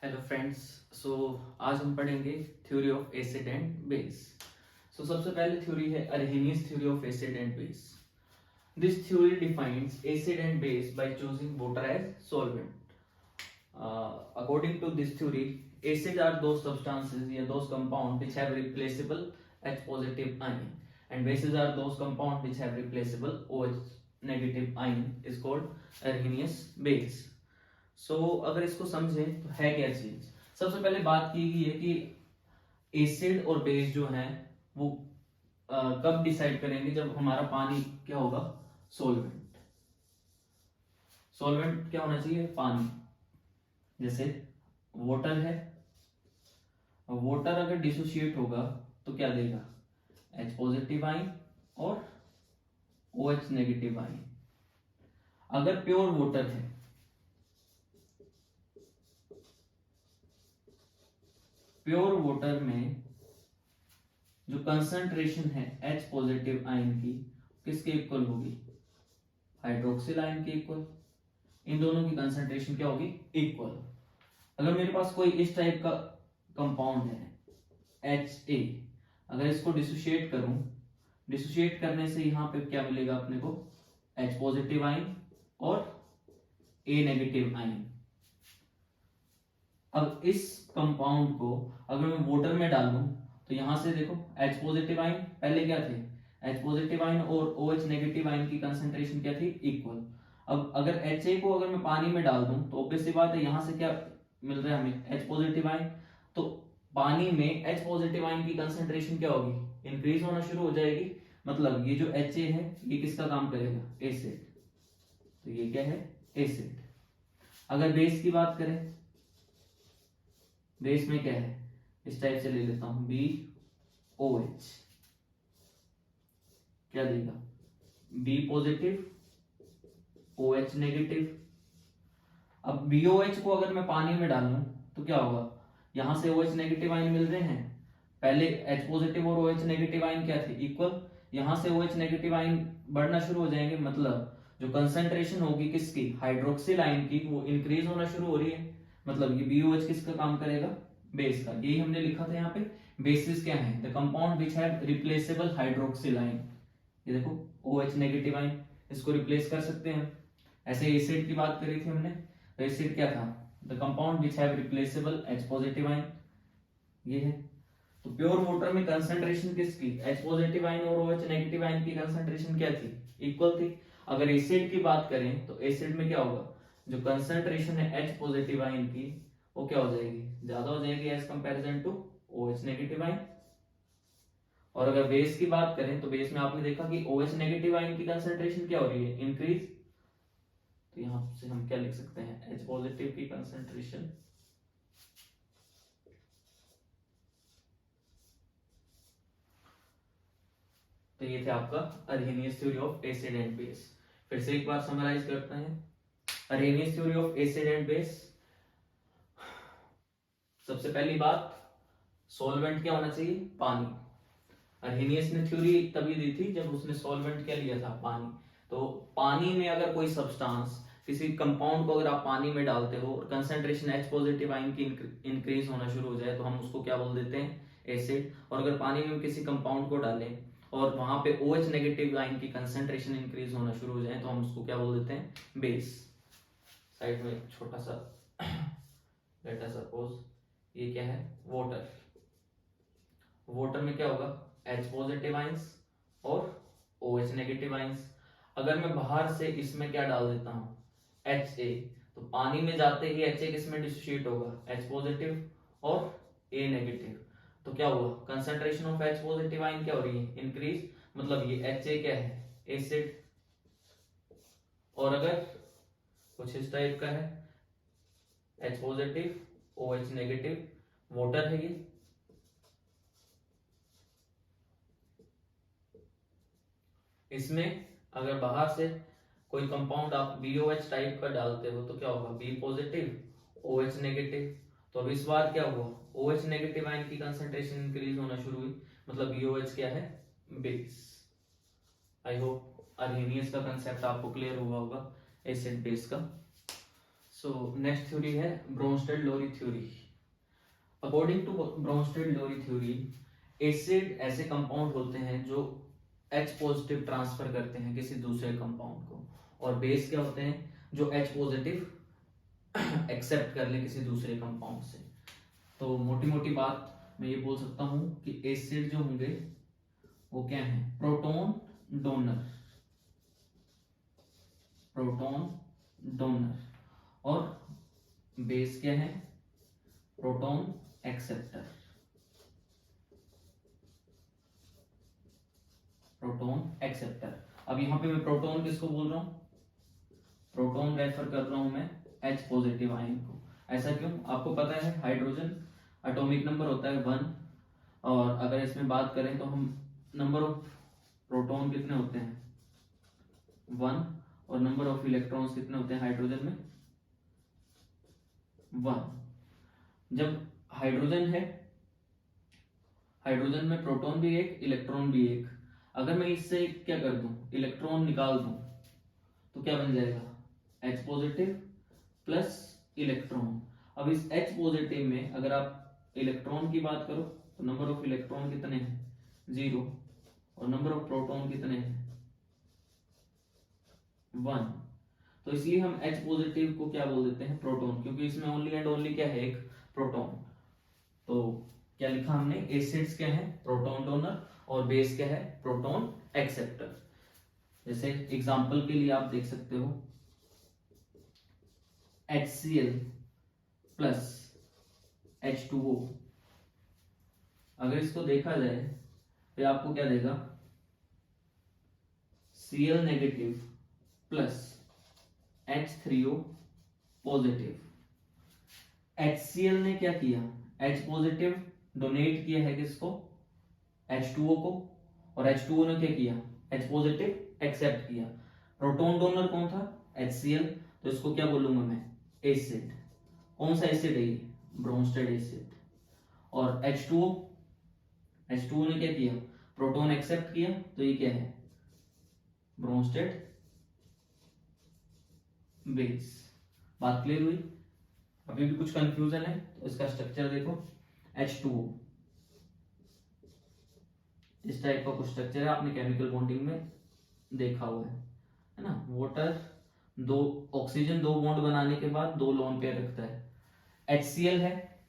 Hello friends. सो आज हम पढ़ेंगे theory of acid and base. So सबसे पहले थ्योरी है Arrhenius theory of acid and base. This theory defines acid and base by choosing water as solvent. According to this theory, acid are those substances या those compound which have replaceable H positive ion and bases are those compound which have replaceable OH negative ion is called Arrhenius base. अगर इसको समझें तो है क्या चीज। सबसे पहले बात की गई है कि एसिड और बेस जो है वो कब डिसाइड करेंगे, जब हमारा पानी क्या होगा, सॉल्वेंट। सॉल्वेंट क्या होना चाहिए, पानी। जैसे वाटर है, वाटर अगर डिसोसिएट होगा तो क्या देगा, H पॉजिटिव आयन और OH नेगेटिव आयन। अगर प्योर वाटर है, प्योर वाटर में जो कंसंट्रेशन है H पॉजिटिव आयन की किसके इक्वल होगी, हाइड्रोक्सिल आयन के इक्वल। इन दोनों की कंसंट्रेशन क्या होगी, इक्वल। अगर मेरे पास कोई इस टाइप का कंपाउंड है HA, अगर इसको डिसोसिएट करूं, डिसोसिएट करने से यहां पे क्या मिलेगा अपने को, H पॉजिटिव आयन और A नेगेटिव आयन। अब इस कंपाउंड को अगर मैं वाटर में डाल दूं तो यहां से देखो H पॉजिटिव आयन पहले क्या थे, H पॉजिटिव आयन और OH नेगेटिव आयन की कंसंट्रेशन क्या थी, इक्वल। अब अगर HA को अगर मैं पानी में डाल दूं तो ऑब्वियस सी बात है यहां से क्या मिल रहा है हमें, H पॉजिटिव आयन। तो पानी में H पॉजिटिव आयन की कंसंट्रेशन क्या होगी, इंक्रीज होना शुरू हो जाएगी। मतलब ये जो HA है ये किसका काम करेगा, एसिड। तो ये क्या है, एसिड। अगर बेस की बात करें, बेस में क्या है, इस टाइप से ले लेता हूं, BOH क्या देगा, B पॉजिटिव OH नेगेटिव। अब BOH को अगर मैं पानी में डालूं तो क्या होगा, यहां से OH नेगेटिव आयन मिल रहे हैं, पहले H पॉजिटिव और OH नेगेटिव आयन क्या थे, इक्वल। यहां से OH नेगेटिव आयन बढ़ना शुरू हो जाएंगे, मतलब जो कंसंट्रेशन होगी किसकी, हाइड्रोक्सिल आयन की, वो इंक्रीज होना शुरू हो रही है। मतलब ये BOH किसका काम करेगा, बेस का। यही हमने लिखा था यहाँ पे, बेसिस क्या है, the compound which have replaceable hydroxyl ion. ये देखो OH नेगेटिव आयन, इसको रिप्लेस कर सकते हैं। ऐसे एसिड की बात करी थी हमने, तो एसिड क्या था, the compound which have replaceable H positive ion, ये है। तो प्योर वाटर में कंसंट्रेशन किसकी, H पॉजिटिव आयन और OH नेगेटिव आयन की कंसंट्रेशन क्या थी, इक्वल थी। अगर एसिड की बात करें तो एसिड में क्या होगा, जो कंसंट्रेशन है H पॉजिटिव आयन की वो क्या हो जाएगी, ज्यादा हो जाएगी as comparison to OH negative ion. और अगर बेस की बात करें तो बेस में आपने देखा कि OH नेगेटिव आयन की कंसंट्रेशन क्या हो रही है, इंक्रीज। तो यहां से हम क्या लिख सकते हैं, H पॉजिटिव की कंसंट्रेशन तो ये थे आपका Arrhenius theory of acid and base. फिर से एक बार समराइज करते हैं, Arrhenius theory of acid and base. सबसे पहली बात, सॉल्वेंट क्या होना चाहिए, पानी। अरहेनियस ने थ्योरी तभी दी थी जब उसने सॉल्वेंट क्या लिया था, पानी। तो पानी में अगर कोई सब्सटेंस, किसी कंपाउंड को अगर आप पानी में डालते हो और कंसंट्रेशन H पॉजिटिव आयन की इंक्रीज होना शुरू हो जाए तो हम उसको क्या बोल देते हैं, एसिड। और अगर पानी में किसी कंपाउंड को डालें और वहां पे OH नेगेटिव आयन की कंसंट्रेशन इंक्रीज होना शुरू हो जाए तो हम उसको क्या बोल देते हैं, बेस। साइड में एक छोटा सा लेट अस सपोज ये क्या है, वाटर। वाटर में क्या होगा, H पॉजिटिव आयंस और OH नेगेटिव आयंस। अगर मैं बाहर से इसमें क्या डाल देता हूं, HA, तो पानी में जाते ही HA किस में डिसोसिएट होगा, H पॉजिटिव और A नेगेटिव। तो क्या हुआ, concentration of H positive ion क्या हो रही है, इंक्रीज। मतलब ये HA क्या है, एसिड। और अगर कुछ इस टाइप का है, H positive OH negative, water है ये। इसमें अगर बाहर से कोई कंपाउंड आप BOH टाइप का डालते हो तो क्या होगा, B पॉजिटिव OH नेगेटिव। तो अब इस बार क्या हुआ, OH नेगेटिव आयन की कंसंट्रेशन इंक्रीज होना शुरू हुई, मतलब BOH क्या है, बेस। आई होप अरहेनियस का कंसेप्ट आपको क्लियर हुआ होगा एसिड बेस का। सो नेक्स्ट थ्योरी है Bronsted Lowry theory. According to Bronsted Lowry theory, acid ऐसे कंपाउंड होते हैं जो H पॉजिटिव ट्रांसफर करते हैं किसी दूसरे कंपाउंड को, और बेस क्या होते हैं जो H पॉजिटिव एक्सेप्ट कर ले किसी दूसरे कंपाउंड से। तो मोटी मोटी बात मैं ये बोल सकता हूं कि एसिड जो होंगे वो क्या है, प्रोटॉन डोनर, प्रोटॉन डोनर, और बेस क्या है, प्रोटॉन एक्सेप्टर, प्रोटॉन एक्सेप्टर। अब यहां पे मैं प्रोटॉन किसको बोल रहा हूं, प्रोटॉन रेफर कर रहा हूं मैं H पॉजिटिव आयन को। ऐसा क्यों, आपको पता है हाइड्रोजन एटॉमिक नंबर होता है 1, और अगर इसमें बात करें तो हम नंबर ऑफ प्रोटॉन कितने होते हैं 1, और नंबर ऑफ इलेक्ट्रॉन्स कितने होते हैं हाइड्रोजन में 1। जब हाइड्रोजन है, हाइड्रोजन में प्रोटॉन भी एक, इलेक्ट्रॉन भी एक, अगर मैं इससे क्या कर दूं, इलेक्ट्रॉन निकाल दूं, तो क्या बन जाएगा H पॉजिटिव प्लस इलेक्ट्रॉन। अब इस H पॉजिटिव में अगर आप इलेक्ट्रॉन की बात करो तो नंबर ऑफ इलेक्ट्रॉन कितने हैं 0, और नंबर ऑफ प्रोटॉन कितने हैं 1। तो इसलिए हम H पॉजिटिव को क्या बोल देते हैं, प्रोटॉन, क्योंकि इसमें ओनली एंड ओनली क्या है, एक प्रोटॉन। तो क्या लिखा हमने, एसिड्स क्या है, प्रोटॉन डोनर, और बेस क्या है, प्रोटॉन एक्सेप्टर। जैसे एग्जांपल के लिए आप देख सकते हो HCl प्लस H2O, अगर इसको देखा जाए तो आपको क्या देगा, Cl negative plus H3O positive. HCl ने क्या किया, H पॉजिटिव डोनेट किया है किसको, H2O को, और H2O ने क्या किया, H पॉजिटिव एक्सेप्ट किया। प्रोटॉन डोनर कौन था, HCl, तो इसको क्या बोलूंगा मैं, एसिड। कौन सा एसिड है ये, ब्रोंस्टेड एसिड। और H2O, H2O ने क्या किया, प्रोटॉन एक्सेप्ट किया, तो ये क्या है, ब्रोंस्टेड बेस। बात क्लियर हुई, अभी भी कुछ कंफ्यूजन है तो इसका स्ट्रक्चर देखो, H2O इस टाइप का कुछ स्ट्रक्चर है, आपने केमिकल बॉन्डिंग में देखा हुआ है ना। वाटर दो ऑक्सीजन दो बॉन्ड बनाने के बाद दो लोन पेयर रखता है। HCl है,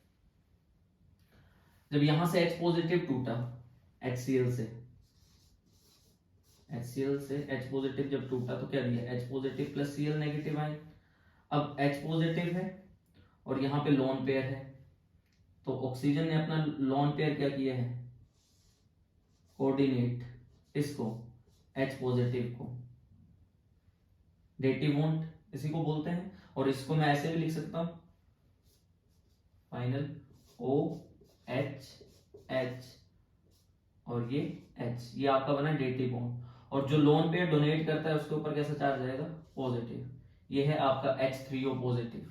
जब यहां से H पॉजिटिव टूटा, HCl से H पॉजिटिव जब टूटा तो क्या दिया, H positive plus Cl negative आए। अब H पॉजिटिव है और यहाँ पे लोन पेयर है, तो ऑक्सीजन ने अपना लोन पेयर क्या किया है, कोऑर्डिनेट, इसको H पॉजिटिव को, डेटिव बॉन्ड इसी को बोलते हैं। और इसको मैं ऐसे भी लिख सकता हूं, फाइनल OH H और ये H, ये आपका बना डेटिव बॉन्ड। और जो लोन पेयर डोनेट करता है उसके ऊपर कैसा चार्ज आएगा, पॉजिटिव। ये है आपका H3O पॉजिटिव।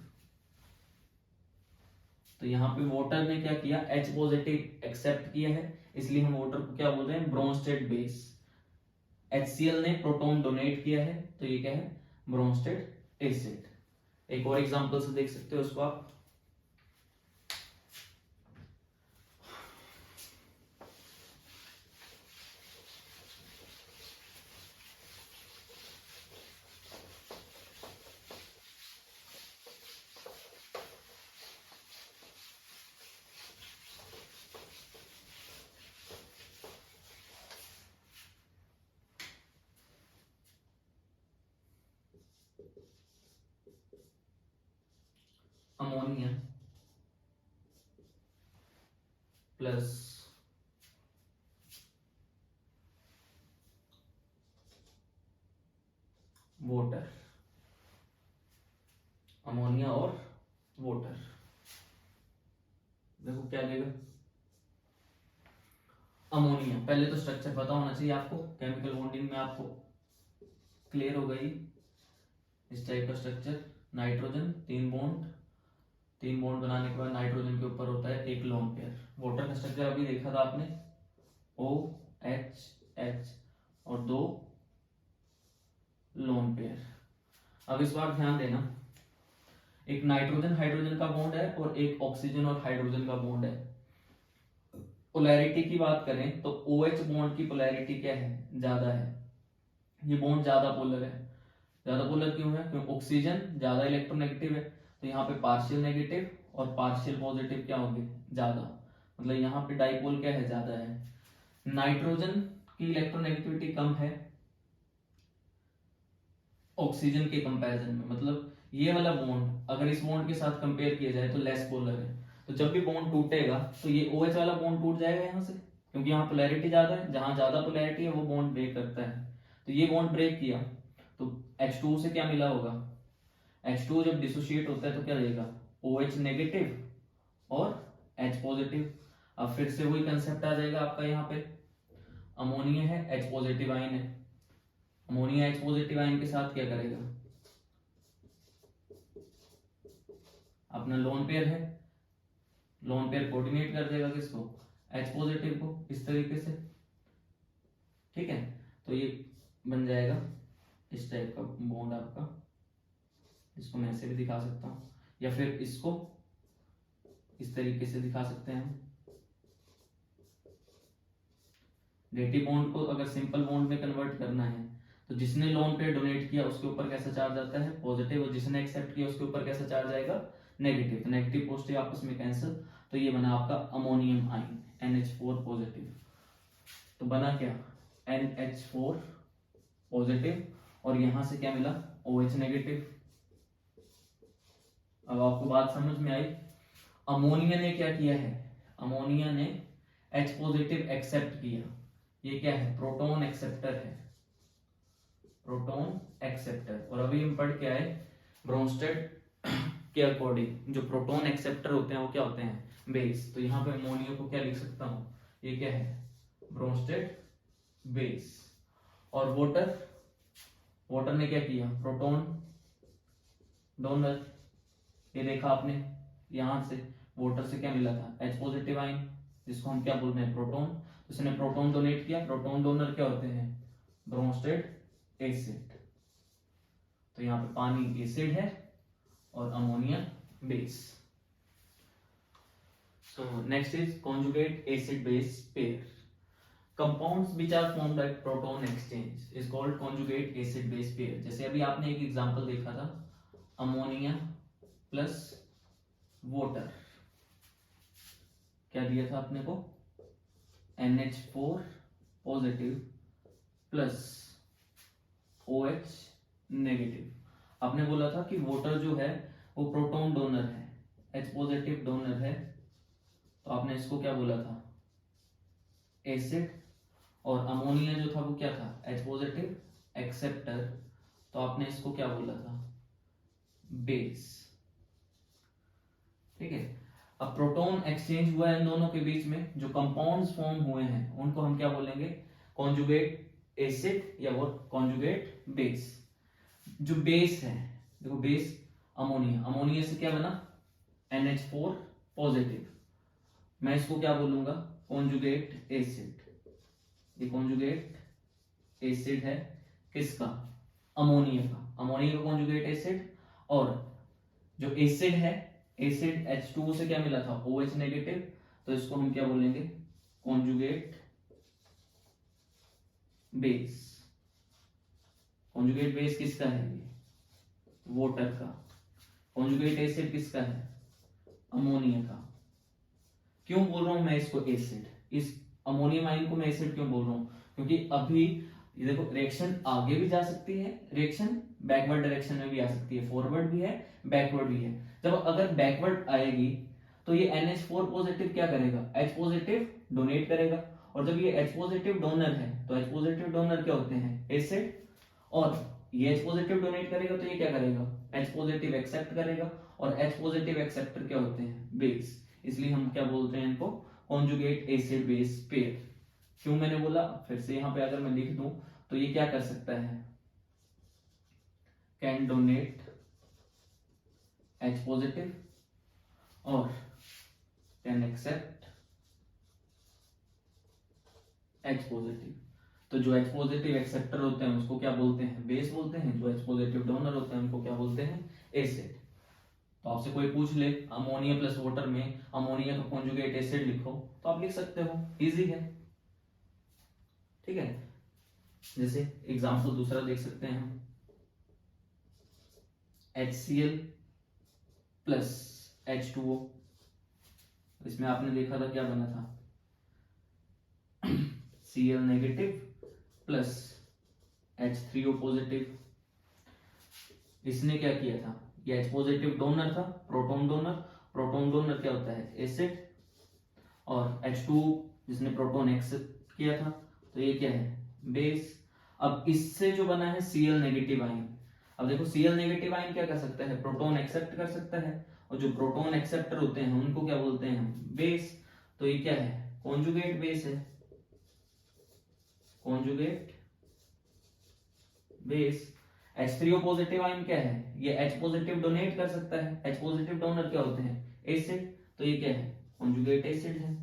तो यहाँ पे वाटर ने क्या किया, H पॉजिटिव एक्सेप्ट किया है, इसलिए हम वाटर को क्या बोल रहे हैं, ब्रोंस्टेड बेस। HCl ने प्रोटॉन डोनेट किया है, तो ये क्या है, ब्रोंस्टेड एसिड। एक और एग्जांपल से देख सकते हो उसको आप, अमोनिया प्लस वाटर, अमोनिया और वाटर, देखो क्या देगा, अमोनिया। पहले तो स्ट्रक्चर पता होना चाहिए आपको, केमिकल बॉन्डिंग में आपको क्लियर हो गई। इस टाइप का स्ट्रक्चर, नाइट्रोजन तीन बॉन्ड बनाने के बाद नाइट्रोजन के ऊपर होता है एक लोन पेयर। वाटर का स्ट्रक्चर अभी देखा था आपने, OH और दो लोन पेयर। अब इस बार ध्यान देना, एक नाइट्रोजन हाइड्रोजन का बॉन्ड है और एक ऑक्सीजन और हाइड्रोजन का बॉन्ड है। पोलैरिटी की बात करें तो OH बॉन्ड की पोलैरिटी क्या है, ज्यादा है, ये बॉन्ड ज्यादा पोलर है। ज्यादा पोलर क्यों है, क्योंकि ऑक्सीजन ज्यादा इलेक्ट्रोनेगेटिव है, तो यहाँ पे पार्शियल नेगेटिव और पार्शियल पॉजिटिव क्या होंगे, ज्यादा, मतलब यहाँ पे डाइपोल क्या है, ज्यादा है। नाइट्रोजन की इलेक्ट्रोनेगेटिविटी कम है ऑक्सीजन के कंपैरिजन में, मतलब ये वाला बॉन्ड अगर इस बॉन्ड के साथ कंपेयर किया जाए तो लेस पोलर है। तो जब भी बॉन्ड टूटेगा तो ये OH वाला बॉन्ड टूट जाएगा यहाँ से, क्योंकि यहाँ पोलैरिटी ज्यादा है, जहां ज्यादा पोलैरिटी है वो बॉन्ड ब्रेक करता है। तो ये बॉन्ड ब्रेक किया तो H2 से क्या मिला होगा, H2 जब डिसोशिएट होता है तो क्या देगा, OH नेगेटिव और H पॉजिटिव। अब फिर से वही कंसेप्ट आ जाएगा आपका, यहाँ पे अमोनिया है, H पॉजिटिव आयन है, अमोनिया H पॉजिटिव आयन के साथ क्या करेगा, अपना लोन पेयर है, लोन पेयर कोऑर्डिनेट कर देगा किसको, H पॉजिटिव को, इस तरीके से, ठीक है। तो ये बन जाएगा इस टाइप का बॉन्ड आपका, इसको मैं ऐसे भी दिखा सकता हूं या फिर इसको इस तरीके से दिखा सकते हैं। डेटिव बॉन्ड को अगर सिंपल बॉन्ड में कन्वर्ट करना है तो जिसने लोन पेयर डोनेट किया उसके ऊपर कैसा चार्ज आता है, पॉजिटिव, और जिसने एक्सेप्ट किया उसके ऊपर कैसा चार्ज आएगा, नेगेटिव। तो नेगेटिव पॉजिटिव आपस में कैंसिल, तो ये बना आपका अमोनियम आयन NH4 पॉजिटिव। तो बना क्या, NH4 पॉजिटिव और यहां से क्या मिला, OH नेगेटिव। अब आपको बात समझ में आई। अमोनिया ने क्या किया है, अमोनिया ने H पॉजिटिव एक्सेप्ट किया, ये क्या है, प्रोटॉन एक्सेप्टर है, प्रोटॉन एक्सेप्टर। और अभी हम पढ़ के आए ब्रोंस्टेड के अकॉर्डिंग जो प्रोटॉन एक्सेप्टर होते हैं वो क्या होते हैं, बेस। तो यहाँ पे अमोनिया को क्या लिख सकता हूं, ये क्या है, ब्रोंस्टेड बेस। और वाटर, वाटर ने क्या किया, प्रोटॉन डोनर, ये देखा आपने, यहां से वाटर से क्या मिला था, H पॉजिटिव आयन, जिसको हम क्या बोल रहे हैं, प्रोटॉन। उसने प्रोटॉन डोनेट किया, प्रोटॉन डोनर क्या होते हैं, ब्रोंस्टेड एसिड। तो यहाँ पे पानी एसिड है और ammonia base. So next is conjugate acid base pair. Compounds which are formed by proton exchange is called conjugate acid base pair. जैसे अभी आपने एक एग्जांपल देखा था, अमोनिया प्लस वाटर, क्या दिया था अपने को, NH4 positive plus OH negative. आपने बोला था कि वाटर जो है वो प्रोटॉन डोनर है, H पॉजिटिव डोनर है, तो आपने इसको क्या बोला था, एसिड। और अमोनिया जो था वो क्या था, H पॉजिटिव एक्सेप्टर, तो आपने इसको क्या बोला था, बेस, ठीक है। अब प्रोटॉन एक्सचेंज हुआ है इन दोनों के बीच में, जो कंपाउंड्स फॉर्म हुए हैं उनको हम क्या बोलेंगे, कॉन्जुगेट एसिड या वो कॉन्जुगेट बेस। जो बेस है, देखो बेस अमोनिया, अमोनिया से क्या बना, NH4 पॉजिटिव, मैं इसको क्या बोलूंगा, कॉन्जुगेट एसिड। ये कॉन्जुगेट एसिड है किसका, अमोनिया का, अमोनिया का कॉन्जुगेट एसिड। और जो एसिड है, एसिड H2 से क्या मिला था, OH नेगेटिव, तो इसको हम क्या बोलेंगे, कॉन्जुगेट बेस। कॉन्जुगेट बेस किसका है, ये वाटर का। कॉन्जुगेट एसिड किसका है, अमोनिया का। क्यों बोल रहा हूं मैं इसको एसिड, इस अमोनियम आयन को मैं एसिड क्यों बोल रहा हूं, क्योंकि अभी ये देखो रिएक्शन आगे भी जा सकती है, रिएक्शन बैकवर्ड डायरेक्शन में भी आ सकती है, फॉरवर्ड भी है बैकवर्ड भी है। जब अगर बैकवर्ड आएगी तो ये NH4 पॉजिटिव क्या करेगा, H पॉजिटिव डोनेट करेगा, और जब ये H पॉजिटिव डोनर है तो H पॉजिटिव डोनर क्या होते हैं, एसिड, और ये H पॉजिटिव डोनेट करेगा तो ये क्या करेगा, H पॉजिटिव एक्सेप्ट करेगा, और H पॉजिटिव एक्सेप्टर क्या होते हैं, बेस। इसलिए हम क्या बोलते हैं इनको, कॉन्जुगेट एसिड बेस पेयर। क्यों मैंने बोला, फिर से यहां पे अगर मैं लिख दूं तो ये क्या कर सकता है, कैन डोनेट H पॉजिटिव और कैन एक्सेप्ट H पॉजिटिव। तो जो H पॉजिटिव एक्सेप्टर होते हैं उसको क्या बोलते हैं, बेस बोलते हैं, जो H पॉजिटिव डोनर होते हैं उनको क्या बोलते हैं, एसिड। तो आपसे कोई पूछ ले अमोनिया प्लस वाटर में अमोनिया का कॉन्जुगेट एसिड लिखो तो आप लिख सकते हो, इजी है। ठीक है, जैसे एग्जांपल दूसरा देख सकते हैं हम, HCl प्लस H2O। इसमें आपने देखा था क्या बना था, Cl negative plus H3O positive. इसने क्या किया था, ये H पॉजिटिव डोनर था, प्रोटॉन डोनर। प्रोटॉन डोनर क्या होता है, एसिड। और H2 जिसने प्रोटॉन एक्सेप्ट किया था, तो ये क्या है, बेस। अब इससे जो बना है Cl नेगेटिव आयन, अब देखो Cl नेगेटिव आयन क्या कर सकता है, प्रोटॉन एक्सेप्ट कर सकता है, और जो प्रोटॉन एक्सेप्टर होते हैं उनको क्या बोलते हैं हम, बेस। तो ये क्या है, कॉन्जुगेट बेस है, conjugate base. H3O positive ion क्या है, ये H पॉजिटिव डोनेट कर सकता है, H पॉजिटिव डोनर क्या होते हैं, एसिड। तो ये क्या है, कॉन्जुगेट एसिड है,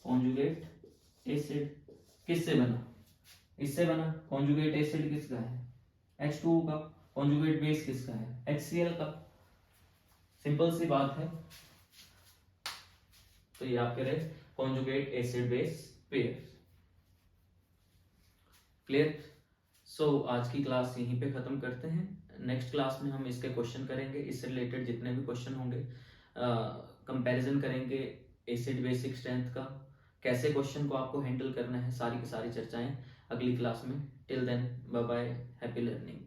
कॉन्जुगेट एसिड। किससे बना, इससे बना। कॉन्जुगेट एसिड किसका है, H2O का। कॉन्जुगेट बेस किसका है, HCl का। सिंपल सी बात है। तो ये आपके रहे conjugate acid base pair. Clear. So आज की क्लास यहीं पे खत्म करते हैं। नेक्स्ट क्लास में हम इसके क्वेश्चन करेंगे, इससे रिलेटेड जितने भी क्वेश्चन होंगे, कंपैरिजन करेंगे एसिड बेसिक स्ट्रेंथ का, कैसे क्वेश्चन को आपको हैंडल करना है, सारी की सारी चर्चाएं अगली क्लास में। Till then bye bye, happy learning.